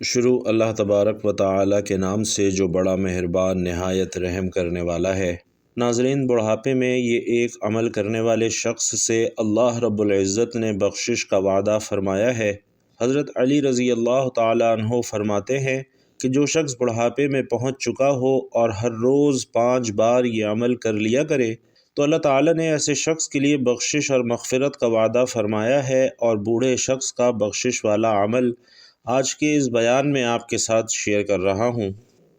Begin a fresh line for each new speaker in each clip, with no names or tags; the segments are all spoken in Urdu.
شروع اللہ تبارک و تعالی کے نام سے جو بڑا مہربان نہایت رحم کرنے والا ہے۔ ناظرین، بڑھاپے میں یہ ایک عمل کرنے والے شخص سے اللہ رب العزت نے بخشش کا وعدہ فرمایا ہے۔ حضرت علی رضی اللہ تعالی عنہ فرماتے ہیں کہ جو شخص بڑھاپے میں پہنچ چکا ہو اور ہر روز 5 بار یہ عمل کر لیا کرے تو اللہ تعالیٰ نے ایسے شخص کے لیے بخشش اور مغفرت کا وعدہ فرمایا ہے۔ اور بوڑھے شخص کا بخشش والا عمل آج کے اس بیان میں آپ کے ساتھ شیئر کر رہا ہوں۔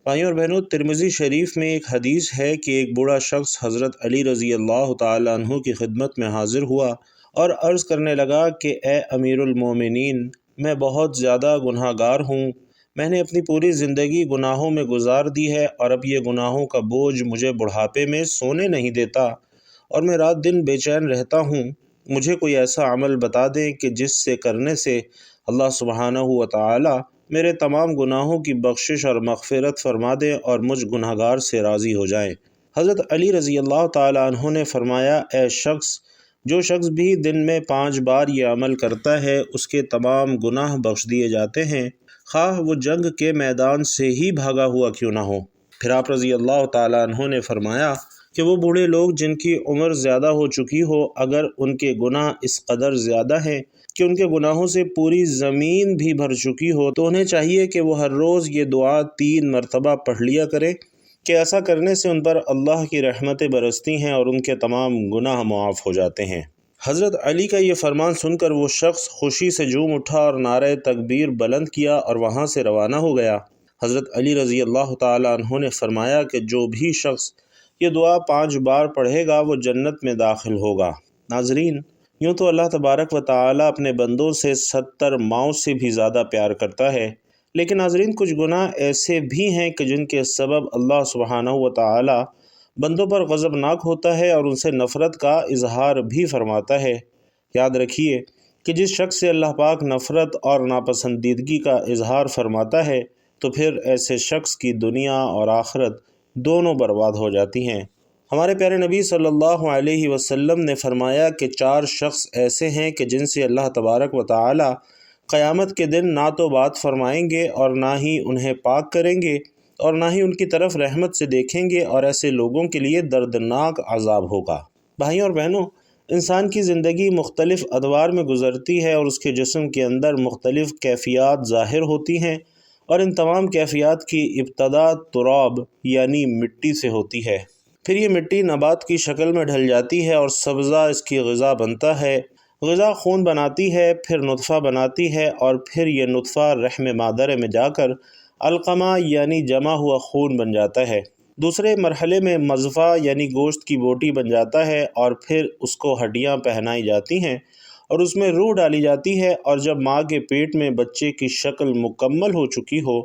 بھائیوں اور بہنوں، ترمذی شریف میں ایک حدیث ہے کہ ایک بوڑھا شخص حضرت علی رضی اللہ تعالی عنہ کی خدمت میں حاضر ہوا اور عرض کرنے لگا کہ اے امیر المومنین، میں بہت زیادہ گناہ گار ہوں۔ میں نے اپنی پوری زندگی گناہوں میں گزار دی ہے اور اب یہ گناہوں کا بوجھ مجھے بڑھاپے میں سونے نہیں دیتا اور میں رات دن بے چین رہتا ہوں۔ مجھے کوئی ایسا عمل بتا دیں کہ جس سے کرنے سے اللہ سبحانہ و تعالی میرے تمام گناہوں کی بخشش اور مغفرت فرما دیں اور مجھ گناہ گار سے راضی ہو جائیں۔ حضرت علی رضی اللہ تعالی عنہ نے فرمایا، اے شخص، جو شخص بھی دن میں 5 بار یہ عمل کرتا ہے اس کے تمام گناہ بخش دیے جاتے ہیں، خواہ وہ جنگ کے میدان سے ہی بھاگا ہوا کیوں نہ ہو۔ پھر آپ رضی اللہ تعالی عنہ نے فرمایا کہ وہ بوڑھے لوگ جن کی عمر زیادہ ہو چکی ہو، اگر ان کے گناہ اس قدر زیادہ ہیں کہ ان کے گناہوں سے پوری زمین بھی بھر چکی ہو تو انہیں چاہیے کہ وہ ہر روز یہ دعا 3 مرتبہ پڑھ لیا کریں کہ ایسا کرنے سے ان پر اللہ کی رحمتیں برستی ہیں اور ان کے تمام گناہ معاف ہو جاتے ہیں۔ حضرت علی کا یہ فرمان سن کر وہ شخص خوشی سے جھوم اٹھا اور نعرہ تکبیر بلند کیا اور وہاں سے روانہ ہو گیا۔ حضرت علی رضی اللہ تعالی عنہ نے فرمایا کہ جو بھی شخص یہ دعا 5 بار پڑھے گا وہ جنت میں داخل ہوگا۔ ناظرین، یوں تو اللہ تبارک و تعالی اپنے بندوں سے 70 ماؤں سے بھی زیادہ پیار کرتا ہے، لیکن ناظرین کچھ گناہ ایسے بھی ہیں کہ جن کے سبب اللہ سبحانہ و تعالی بندوں پر غضبناک ہوتا ہے اور ان سے نفرت کا اظہار بھی فرماتا ہے۔ یاد رکھیے کہ جس شخص سے اللہ پاک نفرت اور ناپسندیدگی کا اظہار فرماتا ہے تو پھر ایسے شخص کی دنیا اور آخرت دونوں برباد ہو جاتی ہیں۔ ہمارے پیارے نبی صلی اللہ علیہ وسلم نے فرمایا کہ 4 شخص ایسے ہیں کہ جن سے اللہ تبارک و تعالی قیامت کے دن نہ تو بات فرمائیں گے اور نہ ہی انہیں پاک کریں گے اور نہ ہی ان کی طرف رحمت سے دیکھیں گے، اور ایسے لوگوں کے لیے دردناک عذاب ہوگا۔ بھائیوں اور بہنوں، انسان کی زندگی مختلف ادوار میں گزرتی ہے اور اس کے جسم کے اندر مختلف کیفیات ظاہر ہوتی ہیں، اور ان تمام کیفیات کی ابتدا تراب یعنی مٹی سے ہوتی ہے۔ پھر یہ مٹی نبات کی شکل میں ڈھل جاتی ہے اور سبزہ اس کی غذا بنتا ہے، غذا خون بناتی ہے، پھر نطفہ بناتی ہے، اور پھر یہ نطفہ رحم مادر میں جا کر علقمہ یعنی جمع ہوا خون بن جاتا ہے۔ دوسرے مرحلے میں مضغہ یعنی گوشت کی بوٹی بن جاتا ہے، اور پھر اس کو ہڈیاں پہنائی جاتی ہیں اور اس میں روح ڈالی جاتی ہے، اور جب ماں کے پیٹ میں بچے کی شکل مکمل ہو چکی ہو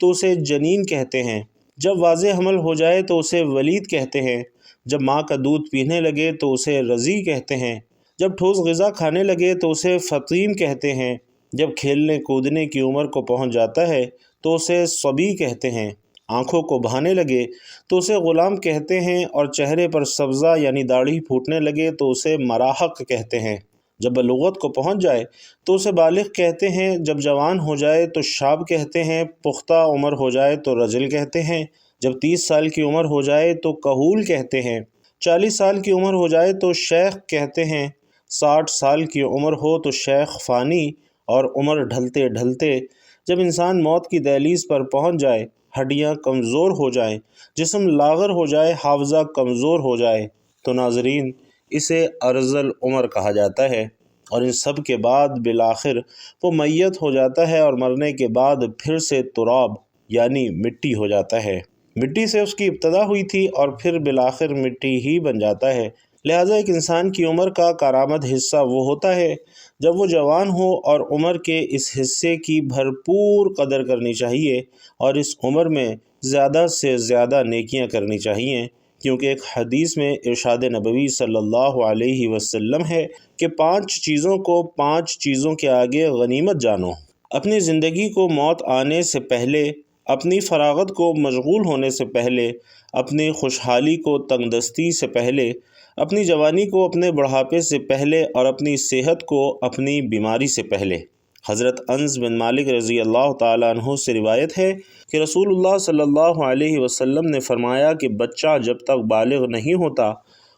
تو اسے جنین کہتے ہیں۔ جب واضح حمل ہو جائے تو اسے ولید کہتے ہیں۔ جب ماں کا دودھ پینے لگے تو اسے رضیع کہتے ہیں۔ جب ٹھوس غذا کھانے لگے تو اسے فطیم کہتے ہیں۔ جب کھیلنے کودنے کی عمر کو پہنچ جاتا ہے تو اسے صبی کہتے ہیں۔ آنکھوں کو بہانے لگے تو اسے غلام کہتے ہیں، اور چہرے پر سبزہ یعنی داڑھی پھوٹنے لگے تو اسے مراحق کہتے ہیں۔ جب بلوغت کو پہنچ جائے تو اسے بالغ کہتے ہیں۔ جب جوان ہو جائے تو شاب کہتے ہیں۔ پختہ عمر ہو جائے تو رجل کہتے ہیں۔ جب 30 سال کی عمر ہو جائے تو کہول کہتے ہیں۔ 40 سال کی عمر ہو جائے تو شیخ کہتے ہیں۔ 60 سال کی عمر ہو تو شیخ فانی، اور عمر ڈھلتے ڈھلتے جب انسان موت کی دہلیز پر پہنچ جائے، ہڈیاں کمزور ہو جائیں، جسم لاغر ہو جائے، حافظہ کمزور ہو جائے تو ناظرین اسے ارذل عمر کہا جاتا ہے۔ اور ان سب کے بعد بالآخر وہ میت ہو جاتا ہے، اور مرنے کے بعد پھر سے تراب یعنی مٹی ہو جاتا ہے۔ مٹی سے اس کی ابتدا ہوئی تھی اور پھر بالآخر مٹی ہی بن جاتا ہے۔ لہٰذا ایک انسان کی عمر کا کارآمد حصہ وہ ہوتا ہے جب وہ جوان ہو، اور عمر کے اس حصے کی بھرپور قدر کرنی چاہیے اور اس عمر میں زیادہ سے زیادہ نیکیاں کرنی چاہیے، کیونکہ ایک حدیث میں ارشاد نبوی صلی اللہ علیہ وسلم ہے کہ 5 چیزوں کو 5 چیزوں کے آگے غنیمت جانو۔ اپنی زندگی کو موت آنے سے پہلے، اپنی فراغت کو مشغول ہونے سے پہلے، اپنی خوشحالی کو تنگ دستی سے پہلے، اپنی جوانی کو اپنے بڑھاپے سے پہلے، اور اپنی صحت کو اپنی بیماری سے پہلے۔ حضرت انس بن مالک رضی اللہ تعالیٰ عنہ سے روایت ہے کہ رسول اللہ صلی اللہ علیہ وسلم نے فرمایا کہ بچہ جب تک بالغ نہیں ہوتا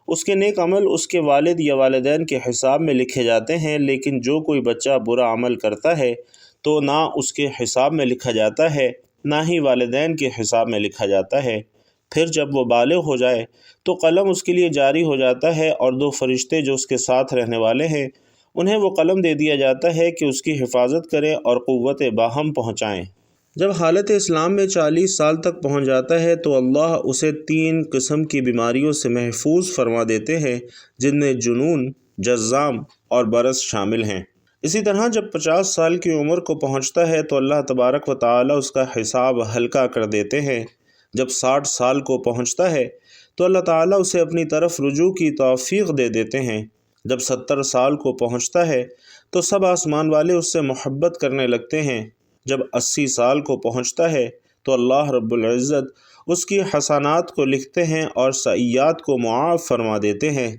اس کے نیک عمل اس کے والد یا والدین کے حساب میں لکھے جاتے ہیں، لیکن جو کوئی بچہ برا عمل کرتا ہے تو نہ اس کے حساب میں لکھا جاتا ہے نہ ہی والدین کے حساب میں لکھا جاتا ہے۔ پھر جب وہ بالغ ہو جائے تو قلم اس کے لیے جاری ہو جاتا ہے اور 2 فرشتے جو اس کے ساتھ رہنے والے ہیں انہیں وہ قلم دے دیا جاتا ہے کہ اس کی حفاظت کریں اور قوت باہم پہنچائیں۔ جب حالت اسلام میں 40 سال تک پہنچ جاتا ہے تو اللہ اسے 3 قسم کی بیماریوں سے محفوظ فرما دیتے ہیں، جن میں جنون، جذام اور برص شامل ہیں۔ اسی طرح جب 50 سال کی عمر کو پہنچتا ہے تو اللہ تبارک و تعالی اس کا حساب ہلکا کر دیتے ہیں۔ جب 60 سال کو پہنچتا ہے تو اللہ تعالیٰ اسے اپنی طرف رجوع کی توفیق دے دیتے ہیں۔ جب 70 سال کو پہنچتا ہے تو سب آسمان والے اس سے محبت کرنے لگتے ہیں۔ جب 80 سال کو پہنچتا ہے تو اللہ رب العزت اس کی حسنات کو لکھتے ہیں اور سیئات کو معاف فرما دیتے ہیں۔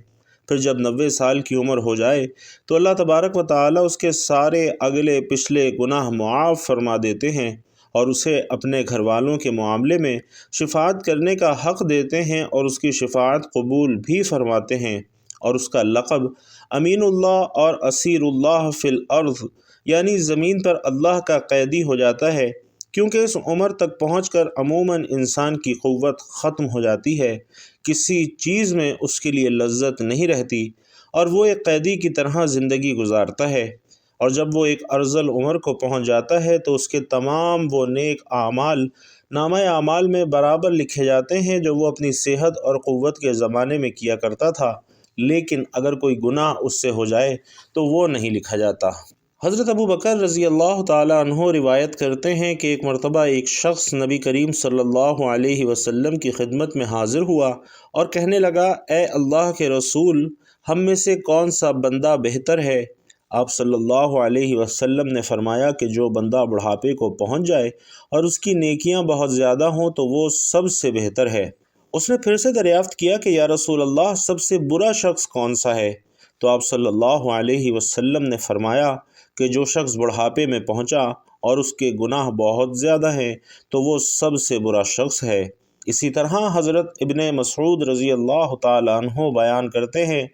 پھر جب 90 سال کی عمر ہو جائے تو اللہ تبارک و تعالیٰ اس کے سارے اگلے پچھلے گناہ معاف فرما دیتے ہیں اور اسے اپنے گھر والوں کے معاملے میں شفاعت کرنے کا حق دیتے ہیں اور اس کی شفاعت قبول بھی فرماتے ہیں، اور اس کا لقب امین اللہ اور اسیر اللہ فی الارض یعنی زمین پر اللہ کا قیدی ہو جاتا ہے، کیونکہ اس عمر تک پہنچ کر عموماً انسان کی قوت ختم ہو جاتی ہے، کسی چیز میں اس کے لیے لذت نہیں رہتی اور وہ ایک قیدی کی طرح زندگی گزارتا ہے۔ اور جب وہ ایک ارذل عمر کو پہنچ جاتا ہے تو اس کے تمام وہ نیک اعمال نامہ اعمال میں برابر لکھے جاتے ہیں جو وہ اپنی صحت اور قوت کے زمانے میں کیا کرتا تھا، لیکن اگر کوئی گناہ اس سے ہو جائے تو وہ نہیں لکھا جاتا۔ حضرت ابو بکر رضی اللہ تعالیٰ عنہ روایت کرتے ہیں کہ ایک مرتبہ ایک شخص نبی کریم صلی اللہ علیہ وسلم کی خدمت میں حاضر ہوا اور کہنے لگا، اے اللہ کے رسول، ہم میں سے کون سا بندہ بہتر ہے؟ آپ صلی اللہ علیہ وسلم نے فرمایا کہ جو بندہ بڑھاپے کو پہنچ جائے اور اس کی نیکیاں بہت زیادہ ہوں تو وہ سب سے بہتر ہے۔ اس نے پھر سے دریافت کیا کہ یا رسول اللہ، سب سے برا شخص کون سا ہے؟ تو آپ صلی اللہ علیہ وسلم نے فرمایا کہ جو شخص بڑھاپے میں پہنچا اور اس کے گناہ بہت زیادہ ہیں تو وہ سب سے برا شخص ہے۔ اسی طرح حضرت ابن مسعود رضی اللہ تعالیٰ عنہ بیان کرتے ہیں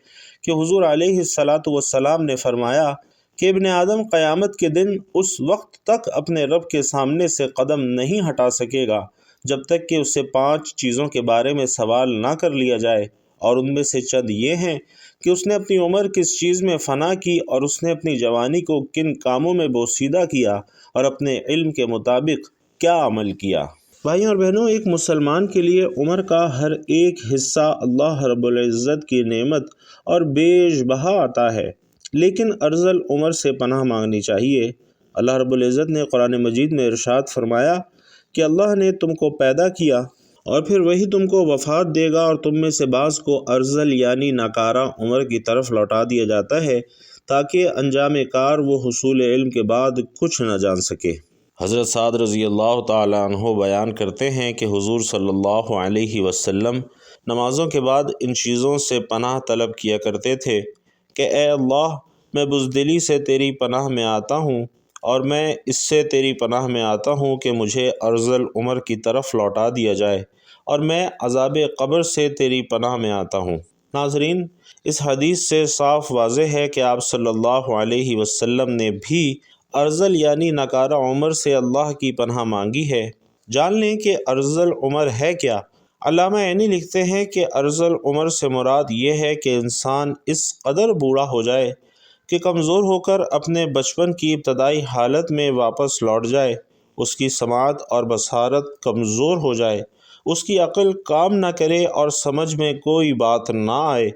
کہ حضور علیہ السلام نے فرمایا کہ ابن آدم قیامت کے دن اس وقت تک اپنے رب کے سامنے سے قدم نہیں ہٹا سکے گا جب تک کہ اسے 5 چیزوں کے بارے میں سوال نہ کر لیا جائے، اور ان میں سے چند یہ ہیں کہ اس نے اپنی عمر کس چیز میں فنا کی اور اس نے اپنی جوانی کو کن کاموں میں بوسیدہ کیا اور اپنے علم کے مطابق کیا عمل کیا۔ بھائیوں اور بہنوں، ایک مسلمان کے لیے عمر کا ہر ایک حصہ اللہ رب العزت کی نعمت اور بیش بہا عطا ہے، لیکن ارذل عمر سے پناہ مانگنی چاہیے۔ اللہ رب العزت نے قرآن مجید میں ارشاد فرمایا کہ اللہ نے تم کو پیدا کیا اور پھر وہی تم کو وفات دے گا، اور تم میں سے بعض کو ارذل یعنی ناکارہ عمر کی طرف لوٹا دیا جاتا ہے تاکہ انجام کار وہ حصول علم کے بعد کچھ نہ جان سکے۔ حضرت سعد رضی اللہ تعالیٰ عنہ بیان کرتے ہیں کہ حضور صلی اللہ علیہ وسلم نمازوں کے بعد ان چیزوں سے پناہ طلب کیا کرتے تھے کہ اے اللہ، میں بزدلی سے تیری پناہ میں آتا ہوں، اور میں اس سے تیری پناہ میں آتا ہوں کہ مجھے ارذل عمر کی طرف لوٹا دیا جائے، اور میں عذاب قبر سے تیری پناہ میں آتا ہوں۔ ناظرین، اس حدیث سے صاف واضح ہے کہ آپ صلی اللہ علیہ وسلم نے بھی ارذل یعنی ناکارہ عمر سے اللہ کی پناہ مانگی ہے۔ جان لیں کہ ارذل عمر ہے کیا۔ علامہ عینی لکھتے ہیں کہ ارذل عمر سے مراد یہ ہے کہ انسان اس قدر بوڑھا ہو جائے کہ کمزور ہو کر اپنے بچپن کی ابتدائی حالت میں واپس لوٹ جائے، اس کی سماعت اور بصارت کمزور ہو جائے، اس کی عقل کام نہ کرے اور سمجھ میں کوئی بات نہ آئے،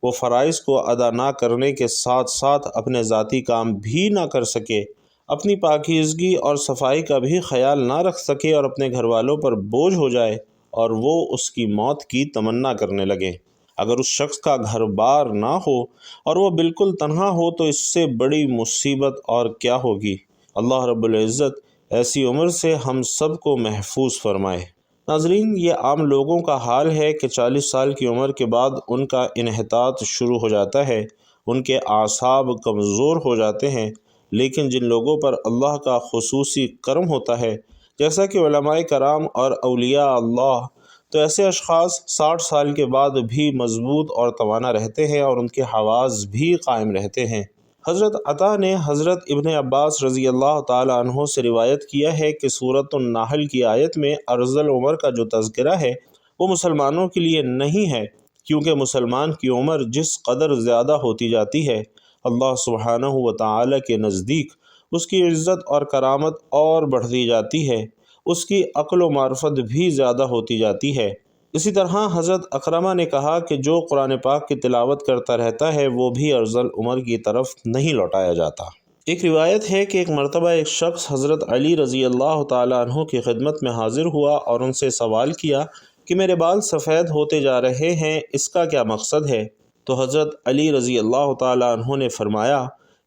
وہ فرائض کو ادا نہ کرنے کے ساتھ ساتھ اپنے ذاتی کام بھی نہ کر سکے، اپنی پاکیزگی اور صفائی کا بھی خیال نہ رکھ سکے اور اپنے گھر والوں پر بوجھ ہو جائے اور وہ اس کی موت کی تمنا کرنے لگے۔ اگر اس شخص کا گھر بار نہ ہو اور وہ بالکل تنہا ہو تو اس سے بڑی مصیبت اور کیا ہوگی۔ اللہ رب العزت ایسی عمر سے ہم سب کو محفوظ فرمائے۔ ناظرین، یہ عام لوگوں کا حال ہے کہ 40 سال کی عمر کے بعد ان کا انحطاط شروع ہو جاتا ہے، ان کے اعصاب کمزور ہو جاتے ہیں، لیکن جن لوگوں پر اللہ کا خصوصی کرم ہوتا ہے جیسا کہ علماء کرام اور اولیاء اللہ، تو ایسے اشخاص 60 سال کے بعد بھی مضبوط اور توانا رہتے ہیں اور ان کے حواس بھی قائم رہتے ہیں۔ حضرت عطا نے حضرت ابن عباس رضی اللہ تعالی عنہ سے روایت کیا ہے کہ سورۃ النحل کی آیت میں ارذل العمر کا جو تذکرہ ہے وہ مسلمانوں کے لیے نہیں ہے، کیونکہ مسلمان کی عمر جس قدر زیادہ ہوتی جاتی ہے اللہ سبحانہ و تعالی کے نزدیک اس کی عزت اور کرامت اور بڑھتی جاتی ہے، اس کی عقل و معرفت بھی زیادہ ہوتی جاتی ہے۔ اسی طرح حضرت اکرمہ نے کہا کہ جو قرآن پاک کی تلاوت کرتا رہتا ہے وہ بھی ارذل عمر کی طرف نہیں لوٹایا جاتا۔ ایک روایت ہے کہ ایک مرتبہ ایک شخص حضرت علی رضی اللہ تعالی عنہ کی خدمت میں حاضر ہوا اور ان سے سوال کیا کہ میرے بال سفید ہوتے جا رہے ہیں، اس کا کیا مقصد ہے؟ تو حضرت علی رضی اللہ تعالی عنہ نے فرمایا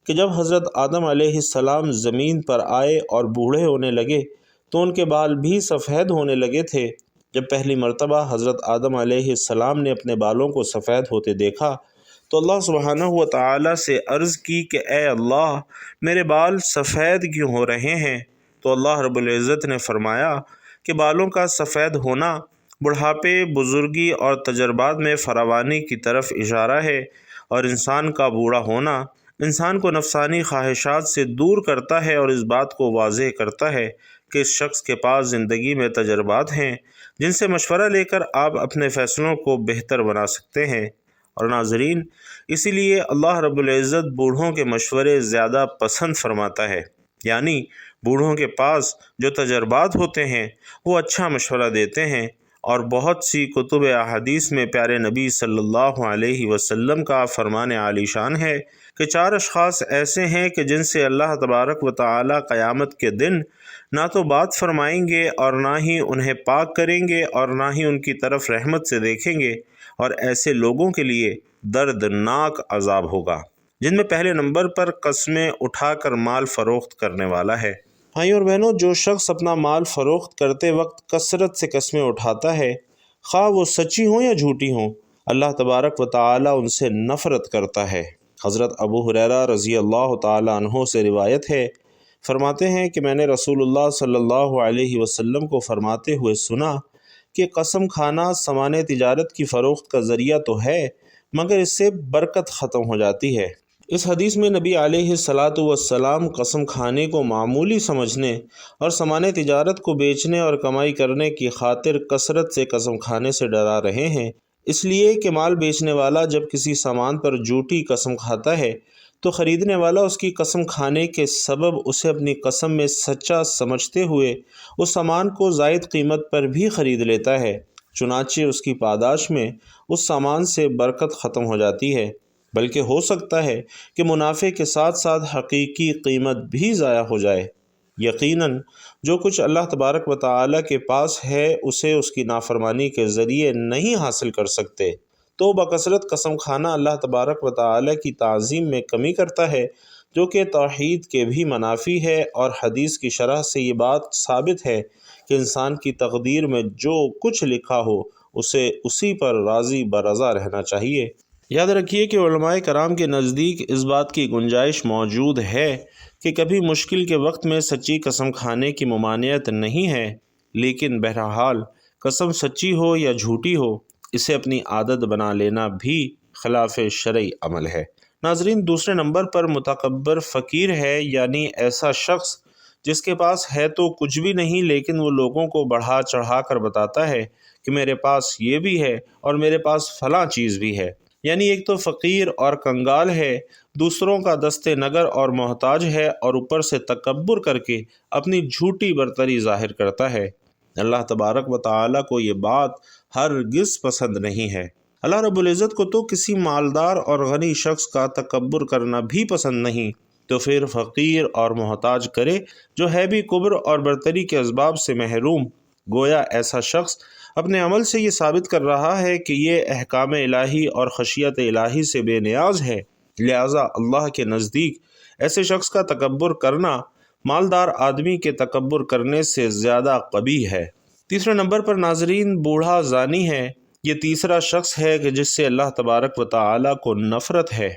کہ جب حضرت آدم علیہ السلام زمین پر آئے اور بوڑھے ہونے لگے تو ان کے بال بھی سفید ہونے لگے تھے۔ جب پہلی مرتبہ حضرت آدم علیہ السلام نے اپنے بالوں کو سفید ہوتے دیکھا تو اللہ سبحانہ و تعالی سے عرض کی کہ اے اللہ، میرے بال سفید کیوں ہو رہے ہیں؟ تو اللہ رب العزت نے فرمایا کہ بالوں کا سفید ہونا بڑھاپے، بزرگی اور تجربات میں فراوانی کی طرف اشارہ ہے، اور انسان کا بوڑھا ہونا انسان کو نفسانی خواہشات سے دور کرتا ہے اور اس بات کو واضح کرتا ہے کہ اس شخص کے پاس زندگی میں تجربات ہیں جن سے مشورہ لے کر آپ اپنے فیصلوں کو بہتر بنا سکتے ہیں۔ اور ناظرین، اسی لیے اللہ رب العزت بوڑھوں کے مشورے زیادہ پسند فرماتا ہے، یعنی بوڑھوں کے پاس جو تجربات ہوتے ہیں وہ اچھا مشورہ دیتے ہیں۔ اور بہت سی کتب احادیث میں پیارے نبی صلی اللہ علیہ وسلم کا فرمان عالی شان ہے کہ 4 اشخاص ایسے ہیں کہ جن سے اللہ تبارک و تعالی قیامت کے دن نہ تو بات فرمائیں گے اور نہ ہی انہیں پاک کریں گے اور نہ ہی ان کی طرف رحمت سے دیکھیں گے، اور ایسے لوگوں کے لیے دردناک عذاب ہوگا، جن میں پہلے نمبر پر قسمیں اٹھا کر مال فروخت کرنے والا ہے۔ بھائیوں اور بہنوں، جو شخص اپنا مال فروخت کرتے وقت کثرت سے قسمیں اٹھاتا ہے، خواہ وہ سچی ہوں یا جھوٹی ہوں، اللہ تبارک و تعالی ان سے نفرت کرتا ہے۔ حضرت ابو ہریرہ رضی اللہ تعالی عنہ سے روایت ہے، فرماتے ہیں کہ میں نے رسول اللہ صلی اللہ علیہ وسلم کو فرماتے ہوئے سنا کہ قسم کھانا سامان تجارت کی فروخت کا ذریعہ تو ہے، مگر اس سے برکت ختم ہو جاتی ہے۔ اس حدیث میں نبی علیہ السلام قسم کھانے کو معمولی سمجھنے اور سامان تجارت کو بیچنے اور کمائی کرنے کی خاطر کثرت سے قسم کھانے سے ڈرا رہے ہیں، اس لیے کہ مال بیچنے والا جب کسی سامان پر جھوٹی قسم کھاتا ہے تو خریدنے والا اس کی قسم کھانے کے سبب اسے اپنی قسم میں سچا سمجھتے ہوئے اس سامان کو زائد قیمت پر بھی خرید لیتا ہے، چنانچہ اس کی پاداش میں اس سامان سے برکت ختم ہو جاتی ہے، بلکہ ہو سکتا ہے کہ منافع کے ساتھ ساتھ حقیقی قیمت بھی ضائع ہو جائے۔ یقیناً جو کچھ اللہ تبارک و تعالی کے پاس ہے اسے اس کی نافرمانی کے ذریعے نہیں حاصل کر سکتے، تو بکثرت قسم کھانا اللہ تبارک و تعالی کی تعظیم میں کمی کرتا ہے، جو کہ توحید کے بھی منافی ہے، اور حدیث کی شرح سے یہ بات ثابت ہے کہ انسان کی تقدیر میں جو کچھ لکھا ہو اسے اسی پر راضی برضا رہنا چاہیے۔ یاد رکھیے کہ علماء کرام کے نزدیک اس بات کی گنجائش موجود ہے کہ کبھی مشکل کے وقت میں سچی قسم کھانے کی ممانعت نہیں ہے، لیکن بہرحال قسم سچی ہو یا جھوٹی ہو، اسے اپنی عادت بنا لینا بھی خلاف شرعی عمل ہے۔ ناظرین، دوسرے نمبر پر متکبر فقیر ہے، یعنی ایسا شخص جس کے پاس ہے تو کچھ بھی نہیں لیکن وہ لوگوں کو بڑھا چڑھا کر بتاتا ہے کہ میرے پاس یہ بھی ہے اور میرے پاس فلاں چیز بھی ہے، یعنی ایک تو فقیر اور کنگال ہے، دوسروں کا دست نگر اور محتاج ہے، اور اوپر سے تکبر کر کے اپنی جھوٹی برتری ظاہر کرتا ہے۔ اللہ تبارک و تعالی کو یہ بات ہرگز پسند نہیں ہے۔ اللہ رب العزت کو تو کسی مالدار اور غنی شخص کا تکبر کرنا بھی پسند نہیں، تو پھر فقیر اور محتاج کرے جو ہے بھی کبر اور برتری کے اسباب سے محروم۔ گویا ایسا شخص اپنے عمل سے یہ ثابت کر رہا ہے کہ یہ احکام الہی اور خشیت الہی سے بے نیاز ہے، لہٰذا اللہ کے نزدیک ایسے شخص کا تکبر کرنا مالدار آدمی کے تکبر کرنے سے زیادہ قبیح ہے۔ تیسرے نمبر پر ناظرین، بوڑھا زانی ہے۔ یہ تیسرا شخص ہے کہ جس سے اللہ تبارک و تعالی کو نفرت ہے۔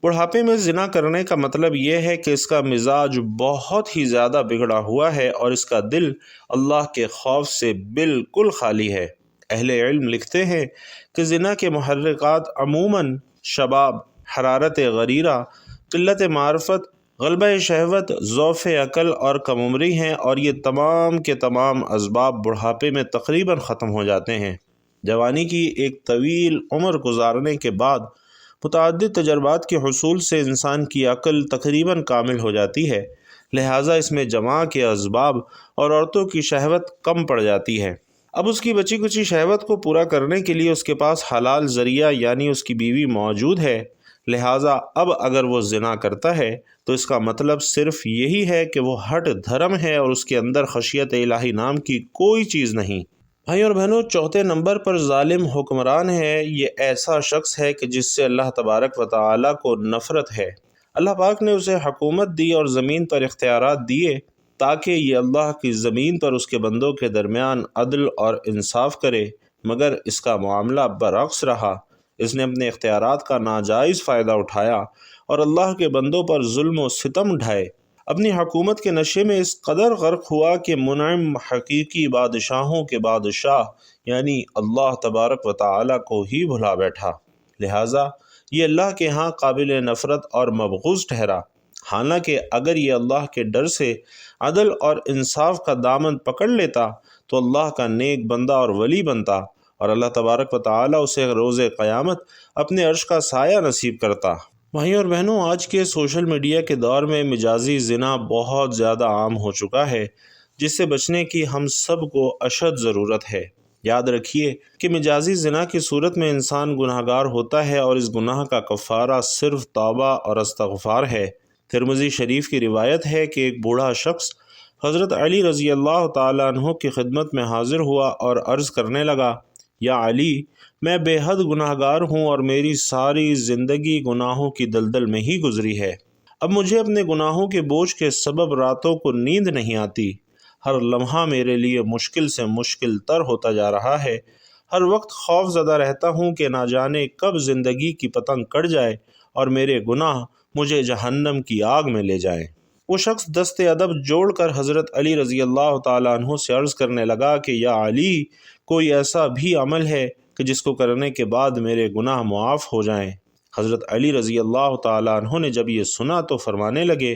بڑھاپے میں زنا کرنے کا مطلب یہ ہے کہ اس کا مزاج بہت ہی زیادہ بگڑا ہوا ہے اور اس کا دل اللہ کے خوف سے بالکل خالی ہے۔ اہل علم لکھتے ہیں کہ زنا کے محرکات عموماً شباب، حرارت غریرہ، قلت معرفت، غلبہ شہوت، ضعف عقل اور کم عمری ہیں، اور یہ تمام کے تمام اسباب بڑھاپے میں تقریباً ختم ہو جاتے ہیں۔ جوانی کی ایک طویل عمر گزارنے کے بعد متعدد تجربات کے حصول سے انسان کی عقل تقریباً کامل ہو جاتی ہے، لہٰذا اس میں جماع کے اسباب اور عورتوں کی شہوت کم پڑ جاتی ہے۔ اب اس کی بچی کچی شہوت کو پورا کرنے کے لیے اس کے پاس حلال ذریعہ یعنی اس کی بیوی موجود ہے، لہٰذا اب اگر وہ زنا کرتا ہے تو اس کا مطلب صرف یہی ہے کہ وہ ہٹ دھرم ہے اور اس کے اندر خشیت الہی نام کی کوئی چیز نہیں۔ بھائی اور بہنوں، چوتھے نمبر پر ظالم حکمران ہے۔ یہ ایسا شخص ہے کہ جس سے اللہ تبارک و تعالیٰ کو نفرت ہے۔ اللہ پاک نے اسے حکومت دی اور زمین پر اختیارات دیے تاکہ یہ اللہ کی زمین پر اس کے بندوں کے درمیان عدل اور انصاف کرے، مگر اس کا معاملہ برعکس رہا۔ اس نے اپنے اختیارات کا ناجائز فائدہ اٹھایا اور اللہ کے بندوں پر ظلم و ستم ڈھائے۔ اپنی حکومت کے نشے میں اس قدر غرق ہوا کہ منعم حقیقی بادشاہوں کے بادشاہ یعنی اللہ تبارک و تعالیٰ کو ہی بھلا بیٹھا، لہٰذا یہ اللہ کے ہاں قابل نفرت اور مبغوض ٹھہرا۔ حالانکہ اگر یہ اللہ کے ڈر سے عدل اور انصاف کا دامن پکڑ لیتا تو اللہ کا نیک بندہ اور ولی بنتا، اور اللہ تبارک و تعالیٰ اسے روز قیامت اپنے عرش کا سایہ نصیب کرتا۔ بھائیوں اور بہنوں، آج کے سوشل میڈیا کے دور میں مجازی زنا بہت زیادہ عام ہو چکا ہے، جس سے بچنے کی ہم سب کو اشد ضرورت ہے۔ یاد رکھیے کہ مجازی زنا کی صورت میں انسان گناہگار ہوتا ہے اور اس گناہ کا کفارہ صرف توبہ اور استغفار ہے۔ ترمذی شریف کی روایت ہے کہ ایک بوڑھا شخص حضرت علی رضی اللہ تعالیٰ عنہ کی خدمت میں حاضر ہوا اور عرض کرنے لگا، یا علی، میں بے حد گناہگار ہوں اور میری ساری زندگی گناہوں کی دلدل میں ہی گزری ہے۔ اب مجھے اپنے گناہوں کے بوجھ کے سبب راتوں کو نیند نہیں آتی، ہر لمحہ میرے لیے مشکل سے مشکل تر ہوتا جا رہا ہے، ہر وقت خوف زدہ رہتا ہوں کہ نہ جانے کب زندگی کی پتنگ کٹ جائے اور میرے گناہ مجھے جہنم کی آگ میں لے جائیں۔ وہ شخص دست ادب جوڑ کر حضرت علی رضی اللہ تعالیٰ عنہ سے عرض کرنے لگا کہ یا علی، کوئی ایسا بھی عمل ہے کہ جس کو کرنے کے بعد میرے گناہ معاف ہو جائیں؟ حضرت علی رضی اللہ تعالیٰ عنہ نے جب یہ سنا تو فرمانے لگے،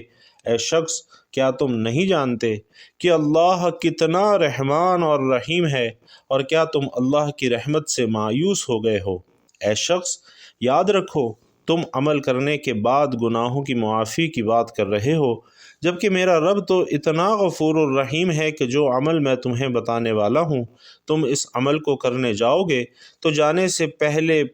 اے شخص، کیا تم نہیں جانتے کہ اللہ کتنا رحمان اور رحیم ہے، اور کیا تم اللہ کی رحمت سے مایوس ہو گئے ہو؟ اے شخص، یاد رکھو، تم عمل کرنے کے بعد گناہوں کی معافی کی بات کر رہے ہو، جبکہ میرا رب تو اتنا غفور الرحیم ہے کہ جو عمل میں تمہیں بتانے والا ہوں، تم اس عمل کو کرنے جاؤ گے تو جانے سے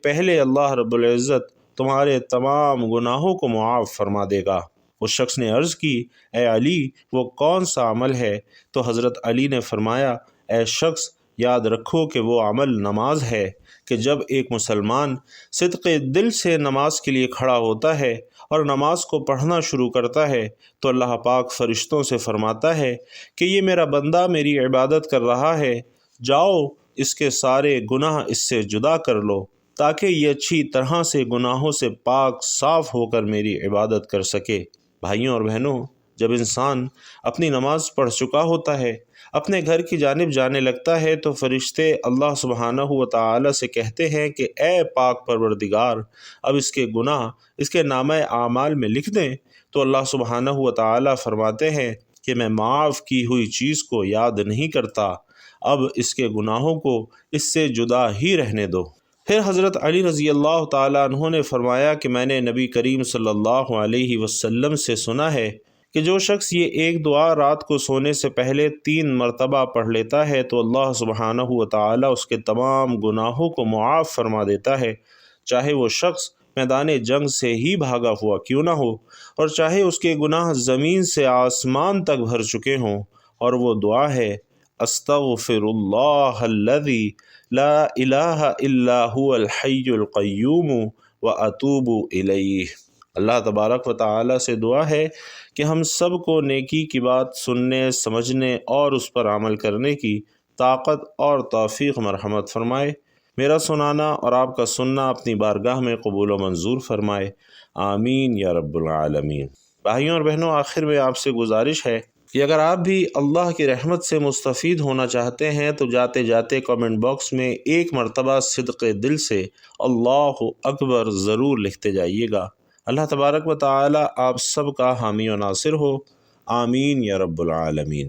پہلے اللہ رب العزت تمہارے تمام گناہوں کو معاف فرما دے گا۔ اس شخص نے عرض کی، اے علی، وہ کون سا عمل ہے؟ تو حضرت علی نے فرمایا، اے شخص، یاد رکھو کہ وہ عمل نماز ہے کہ جب ایک مسلمان صدق دل سے نماز کے لیے کھڑا ہوتا ہے اور نماز کو پڑھنا شروع کرتا ہے تو اللہ پاک فرشتوں سے فرماتا ہے کہ یہ میرا بندہ میری عبادت کر رہا ہے، جاؤ اس کے سارے گناہ اس سے جدا کر لو تاکہ یہ اچھی طرح سے گناہوں سے پاک صاف ہو کر میری عبادت کر سکے۔ بھائیوں اور بہنوں، جب انسان اپنی نماز پڑھ چکا ہوتا ہے، اپنے گھر کی جانب جانے لگتا ہے تو فرشتے اللہ سبحانہ و تعالی سے کہتے ہیں کہ اے پاک پروردگار، اب اس کے گناہ اس کے نامہ اعمال میں لکھ دیں۔ تو اللہ سبحانہ و تعالی فرماتے ہیں کہ میں معاف کی ہوئی چیز کو یاد نہیں کرتا، اب اس کے گناہوں کو اس سے جدا ہی رہنے دو۔ پھر حضرت علی رضی اللہ تعالیٰ عنہ نے فرمایا کہ میں نے نبی کریم صلی اللہ علیہ وسلم سے سنا ہے کہ جو شخص یہ ایک دعا رات کو سونے سے پہلے 3 مرتبہ پڑھ لیتا ہے تو اللہ سبحانہ و تعالیٰ اس کے تمام گناہوں کو معاف فرما دیتا ہے، چاہے وہ شخص میدان جنگ سے ہی بھاگا ہوا کیوں نہ ہو، اور چاہے اس کے گناہ زمین سے آسمان تک بھر چکے ہوں۔ اور وہ دعا ہے، استغفر اللہ الذی لا الہ الا هو الحی القیوم واتوب الیہ۔ اللہ تبارک و تعالی سے دعا ہے کہ ہم سب کو نیکی کی بات سننے، سمجھنے اور اس پر عمل کرنے کی طاقت اور توفیق مرحمت فرمائے۔ میرا سنانا اور آپ کا سننا اپنی بارگاہ میں قبول و منظور فرمائے، آمین یا رب العالمین۔ بھائیوں اور بہنوں، آخر میں آپ سے گزارش ہے کہ اگر آپ بھی اللہ کی رحمت سے مستفید ہونا چاہتے ہیں تو جاتے جاتے کمنٹ باکس میں ایک مرتبہ صدق دل سے اللہ اکبر ضرور لکھتے جائیے گا۔ اللہ تبارک و تعالی آپ سب کا حامی و ناصر ہو، آمین یا رب العالمین۔